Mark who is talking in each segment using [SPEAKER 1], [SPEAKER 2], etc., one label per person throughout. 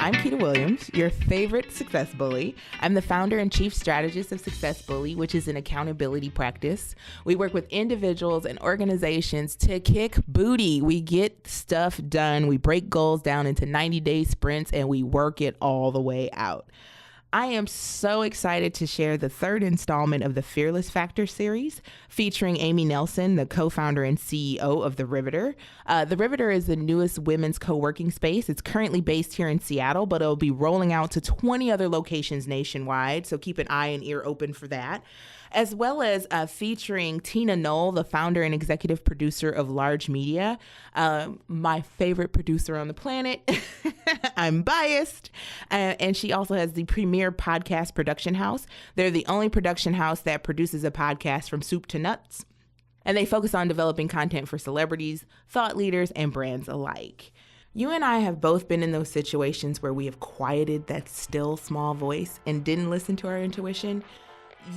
[SPEAKER 1] I'm Keita Williams, your favorite success bully. I'm the founder and chief strategist of Success Bully, which is an accountability practice. We work with individuals and organizations to kick booty. We get stuff done. We break goals down into 90-day sprints, and we work it all the way out. I am so excited to share the third installment of the Fearless Factor series featuring Amy Nelson, the co-founder and CEO of the Riveter. The Riveter is the newest women's co-working space. It's currently based here in Seattle, but it'll be rolling out to 20 other locations nationwide, so keep an eye and ear open for that. As well as featuring Tina Nole, the founder and executive producer of Larj Media, my favorite producer on the planet. I'm biased. And she also has the premier podcast production house. They're the only production house that produces a podcast from soup to nuts. And they focus on developing content for celebrities, thought leaders, and brands alike. You and I have both been in those situations where we have quieted that still small voice and didn't listen to our intuition.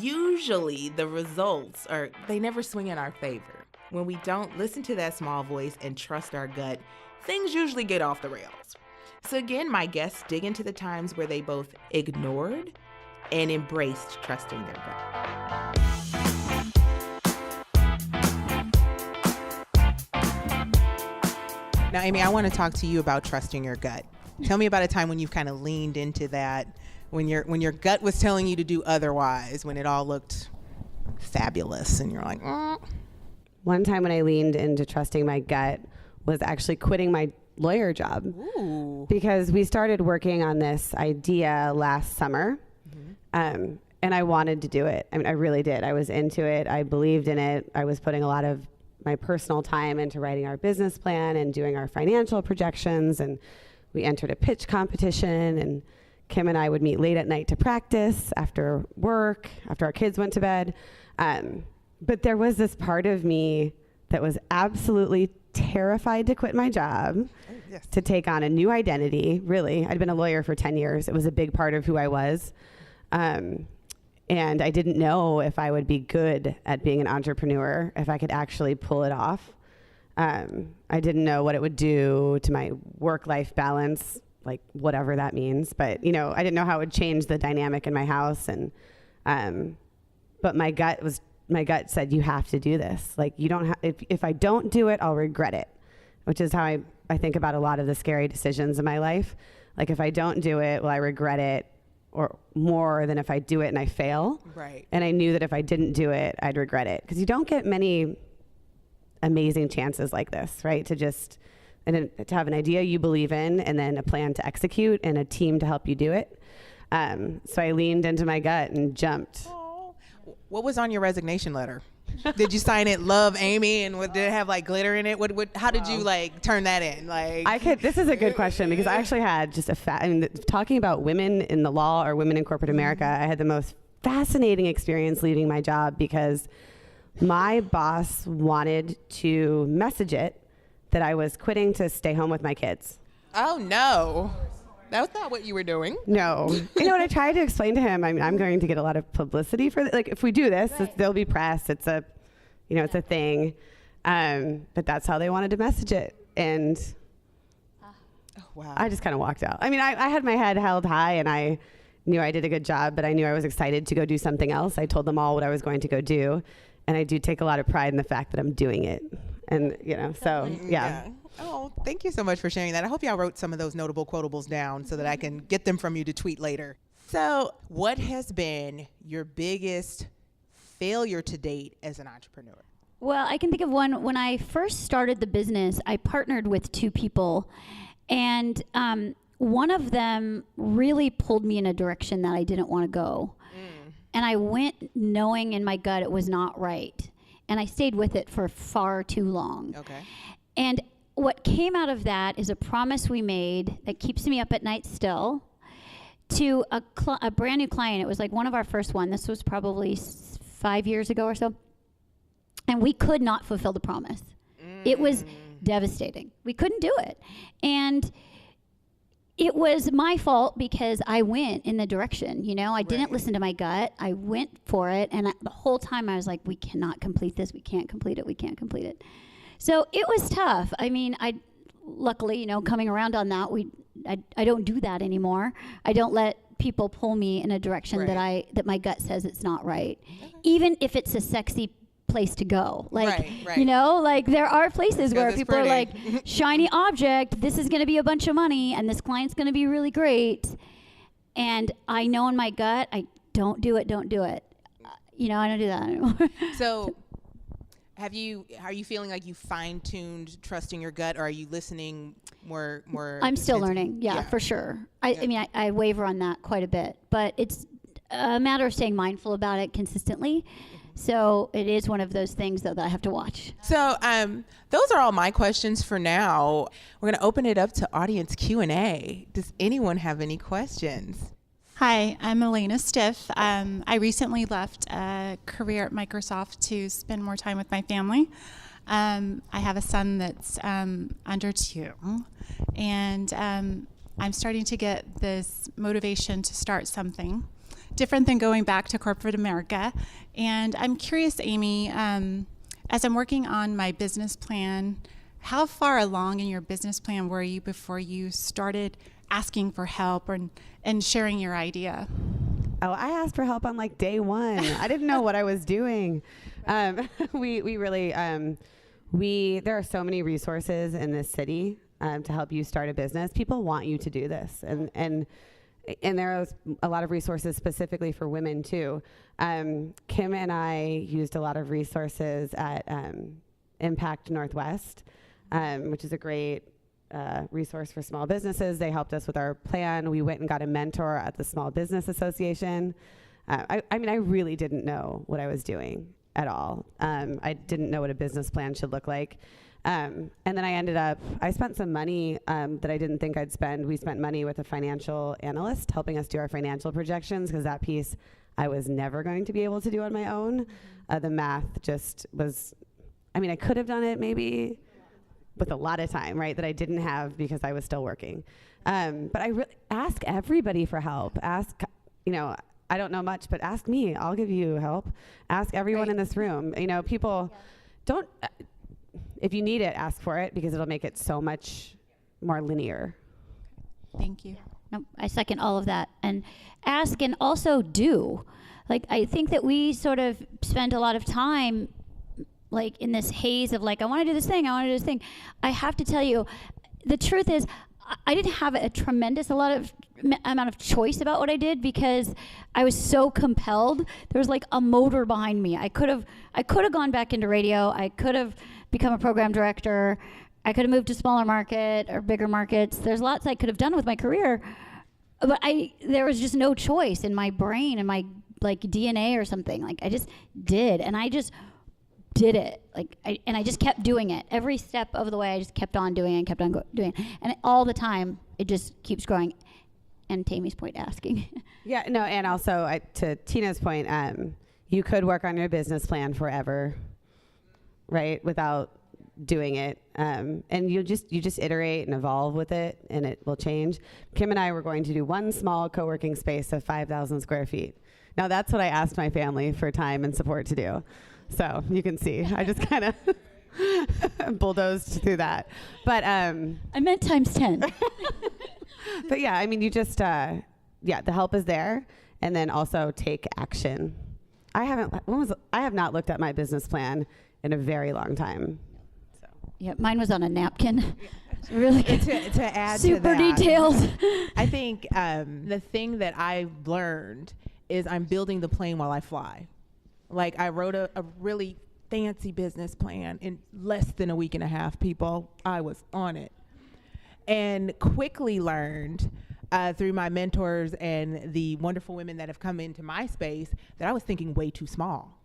[SPEAKER 1] Usually the results they never swing in our favor. When we don't listen to that small voice and trust our gut, things usually get off the rails. So again, my guests dig into the times where they both ignored and embraced trusting their gut. Now, Amy, I want to talk to you about trusting your gut. Tell me about a time when you've kind of leaned into that, when your gut was telling you to do otherwise, when it all looked fabulous and you're like,
[SPEAKER 2] One time when I leaned into trusting my gut was actually quitting my lawyer job.
[SPEAKER 1] Ooh.
[SPEAKER 2] Because we started working on this idea last summer, and I wanted to do it. I mean, I really did. I was into it. I believed in it. I was putting a lot of my personal time into writing our business plan and doing our financial projections, and we entered a pitch competition, and Kim and I would meet late at night to practice after work, after our kids went to bed. But there was this part of me that was absolutely terrified to quit my job, to take on a new identity, really. I'd been a lawyer for 10 years. It was a big part of who I was. And I didn't know if I would be good at being an entrepreneur, if I could actually pull it off. I didn't know what it would do to my work-life balance, like whatever that means. But, I didn't know how it would change the dynamic in my house. And, but my gut said, you have to do this. Like, you don't if I don't do it, I'll regret it, which is how I think about a lot of the scary decisions in my life. Like, if I don't do it, will I regret it or more than if I do it and I fail?
[SPEAKER 1] Right.
[SPEAKER 2] And I knew that if I didn't do it, I'd regret it. Because you don't get many amazing chances like this, right? To have an idea you believe in, and then a plan to execute, and a team to help you do it. So I leaned into my gut and jumped.
[SPEAKER 1] Oh. What was on your resignation letter? Did you sign it, "Love Amy," and did it have like glitter in it? How did you like turn that in?
[SPEAKER 2] This is a good question, because I actually had just talking about women in the law or women in corporate America, I had the most fascinating experience leaving my job, because my boss wanted to message it that I was quitting to stay home with my kids.
[SPEAKER 1] Oh no. That was not what you were doing.
[SPEAKER 2] No. What I tried to explain to him, I'm going to get a lot of publicity for like, if we do this, there'll be press. It's a, it's a thing. But that's how they wanted to message it. And
[SPEAKER 1] wow.
[SPEAKER 2] I just kind of walked out. I had my head held high, and I knew I did a good job, but I knew I was excited to go do something else. I told them all what I was going to go do. And I do take a lot of pride in the fact that I'm doing it. And, so yeah.
[SPEAKER 1] Oh, thank you so much for sharing that. I hope y'all wrote some of those notable quotables down so that I can get them from you to tweet later. So what has been your biggest failure to date as an entrepreneur?
[SPEAKER 3] Well, I can think of one. When I first started the business, I partnered with two people, and one of them really pulled me in a direction that I didn't want to go. And I went knowing in my gut it was not right. And I stayed with it for far too long.
[SPEAKER 1] Okay.
[SPEAKER 3] And what came out of that is a promise we made that keeps me up at night still to a brand new client. It was like one of our first one. This was probably 5 years ago or so. And we could not fulfill the promise. It was devastating. We couldn't do it. And it was my fault because I went in the direction, I didn't listen to my gut. I went for it. And the whole time I was like, we cannot complete this. We can't complete it. We can't complete it. So it was tough. I luckily, coming around on that, we I don't do that anymore. I don't let people pull me in a direction that my gut says it's not right. Even if it's a sexy place to go. Like, you know, like there are places where people are like, shiny object, this is going to be a bunch of money and this client's going to be really great. And I know in my gut, I don't do it. You know, I don't do that anymore.
[SPEAKER 1] So are you feeling like you fine-tuned trusting your gut, or are you listening more? I'm
[SPEAKER 3] still learning. Yeah, for sure. I mean, I waver on that quite a bit, but it's a matter of staying mindful about it consistently. So it is one of those things, though, that I have to watch.
[SPEAKER 1] So those are all my questions for now. We're going to open it up to audience Q&A. Does anyone have any questions?
[SPEAKER 4] Hi, I'm Elena Stiff. I recently left a career at Microsoft to spend more time with my family. I have a son that's under 2, and I'm starting to get this motivation to start something different than going back to corporate America. And I'm curious, Amy, as I'm working on my business plan, how far along in your business plan were you before you started asking for help and sharing your idea?
[SPEAKER 2] Oh, I asked for help on like day 1. I didn't know what I was doing. We really, there are so many resources in this city to help you start a business. People want you to do this. And there are a lot of resources specifically for women too. Kim and I used a lot of resources at Impact Northwest, which is a great resource for small businesses. They helped us with our plan. We went and got a mentor at the Small Business Association. I mean, I really didn't know what I was doing at all. I didn't know what a business plan should look like. And then I spent some money that I didn't think I'd spend. We spent money with a financial analyst helping us do our financial projections, because that piece I was never going to be able to do on my own. The math just was, I mean, I could have done it maybe with a lot of time, right, that I didn't have because I was still working. But I ask everybody for help. Ask, you know, I don't know much, but ask me. I'll give you help. Ask everyone in this room. You know, people don't, if you need it, ask for it, because it'll make it so much more linear.
[SPEAKER 4] Thank you.
[SPEAKER 3] No, I second all of that. And ask and also do. Like, I think that we sort of spend a lot of time like in this haze of like, I want to do this thing, I have to tell you, the truth is, I didn't have a tremendous amount of choice about what I did, because I was so compelled. There was like a motor behind me. I could have gone back into radio. I could have become a program director. I could have moved to smaller market or bigger markets. There's lots I could have done with my career, but there was just no choice in my brain and my like DNA or something. Like I just did, and I just did it. Like I just kept doing it every step of the way. I just kept on doing it and kept on doing it, and all the time it just keeps growing. And Tammy's point, asking.
[SPEAKER 2] Yeah, no, and also to Tina's point, you could work on your business plan forever, right, without doing it, and you just iterate and evolve with it, and it will change. Kim and I were going to do one small co-working space of 5,000 square feet. Now that's what I asked my family for time and support to do. So you can see, I just kind of bulldozed through that. But
[SPEAKER 3] I meant times 10.
[SPEAKER 2] But yeah, I mean, you just, the help is there, and then also take action. I have not looked at my business plan in a very long time. So.
[SPEAKER 3] Yeah, mine was on a napkin. It's really good.
[SPEAKER 1] To add
[SPEAKER 3] super
[SPEAKER 1] to that,
[SPEAKER 3] detailed.
[SPEAKER 1] I think the thing that I've learned is I'm building the plane while I fly. Like I wrote a really fancy business plan in less than a week and a half, people. I was on it. And quickly learned through my mentors and the wonderful women that have come into my space that I was thinking way too small.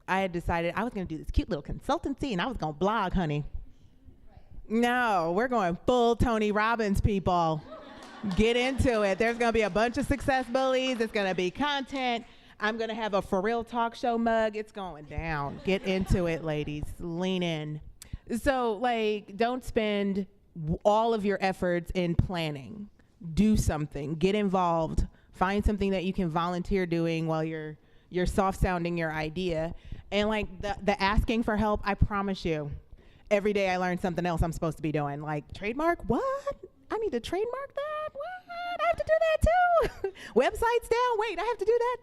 [SPEAKER 1] I had decided I was going to do this cute little consultancy and I was going to blog, honey. No, we're going full Tony Robbins, people. Get into it. There's going to be a bunch of success bullies. It's going to be content. I'm going to have a For Real talk show mug. It's going down. Get into it, ladies. Lean in. So, like, don't spend all of your efforts in planning. Do something. Get involved. Find something that you can volunteer doing while you're soft sounding your idea. And like the asking for help, I promise you, every day I learn something else I'm supposed to be doing. Like, trademark? What? I need to trademark that. What? I have to do that too. Website's down. Wait, I have to do that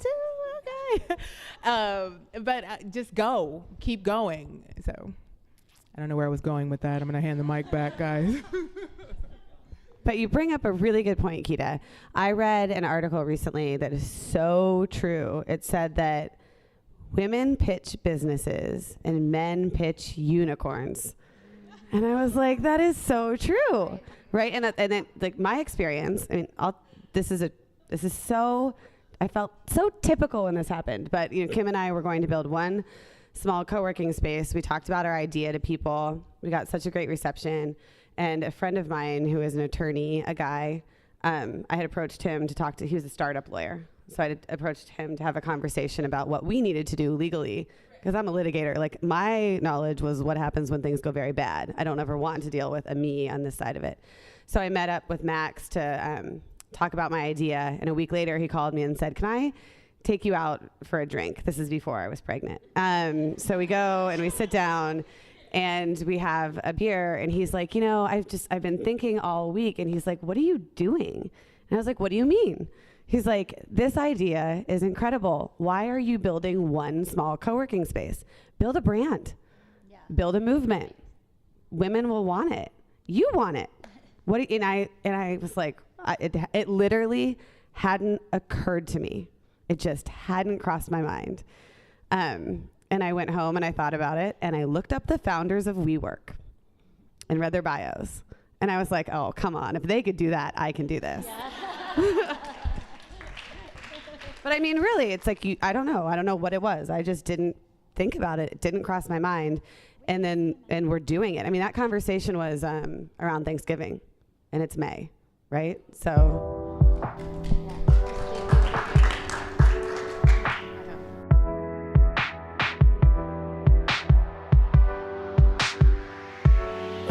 [SPEAKER 1] too. Okay. But just go. Keep going. So I don't know where I was going with that. I'm going to hand the mic back, guys.
[SPEAKER 2] But you bring up a really good point, Keita. I read an article recently that is so true. It said that women pitch businesses and men pitch unicorns. And I was like, that is so true, right? And then, like, my experience, I mean, I felt so typical when this happened. But, you know, Kim and I were going to build one small co-working space. We talked about our idea to people. We got such a great reception. And a friend of mine who is an attorney, a guy, I had approached him to talk to, he was a startup lawyer. So I had approached him to have a conversation about what we needed to do legally. Because I'm a litigator. Like, my knowledge was what happens when things go very bad. I don't ever want to deal with a me on this side of it. So I met up with Max to talk about my idea. And a week later, he called me and said, can I take you out for a drink? This is before I was pregnant. So we go and we sit down and we have a beer. And he's like, you know, I've been thinking all week. And he's like, what are you doing? And I was like, what do you mean? He's like, this idea is incredible. Why are you building one small co-working space? Build a brand. Yeah. Build a movement. Women will want it. You want it. And I was like, it literally hadn't occurred to me. It just hadn't crossed my mind. And I went home and I thought about it and I looked up the founders of WeWork and read their bios. And I was like, oh, come on. If they could do that, I can do this. Yeah. But I mean, really, it's like, I don't know what it was. I just didn't think about it. It didn't cross my mind. And we're doing it. I mean, that conversation was around Thanksgiving, and it's May, right? So.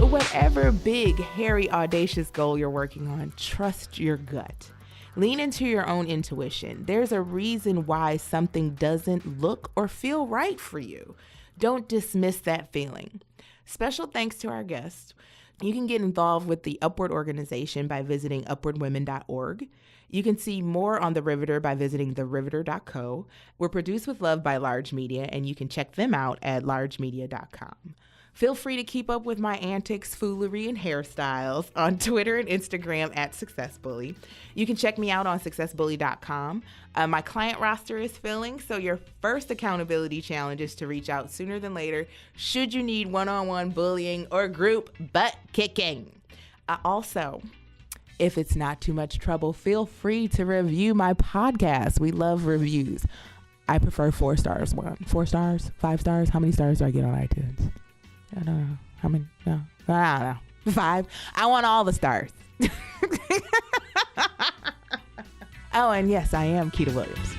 [SPEAKER 1] Whatever big, hairy, audacious goal you're working on, trust your gut. Lean into your own intuition. There's a reason why something doesn't look or feel right for you. Don't dismiss that feeling. Special thanks to our guests. You can get involved with the Upward organization by visiting upwardwomen.org. You can see more on the Riveter by visiting theriveter.co. We're produced with love by Larj Media, and you can check them out at larjmedia.com. Feel free to keep up with my antics, foolery, and hairstyles on Twitter and Instagram at SuccessBully. You can check me out on successbully.com. My client roster is filling, so your first accountability challenge is to reach out sooner than later should you need one-on-one bullying or group butt kicking. Also, if it's not too much trouble, feel free to review my podcast. We love reviews. I prefer 4 stars. 4 stars? 5 stars? How many stars do I get on iTunes? I don't know. How many? No. I don't know. 5. I want all the stars. Oh, and yes, I am Keita Williams.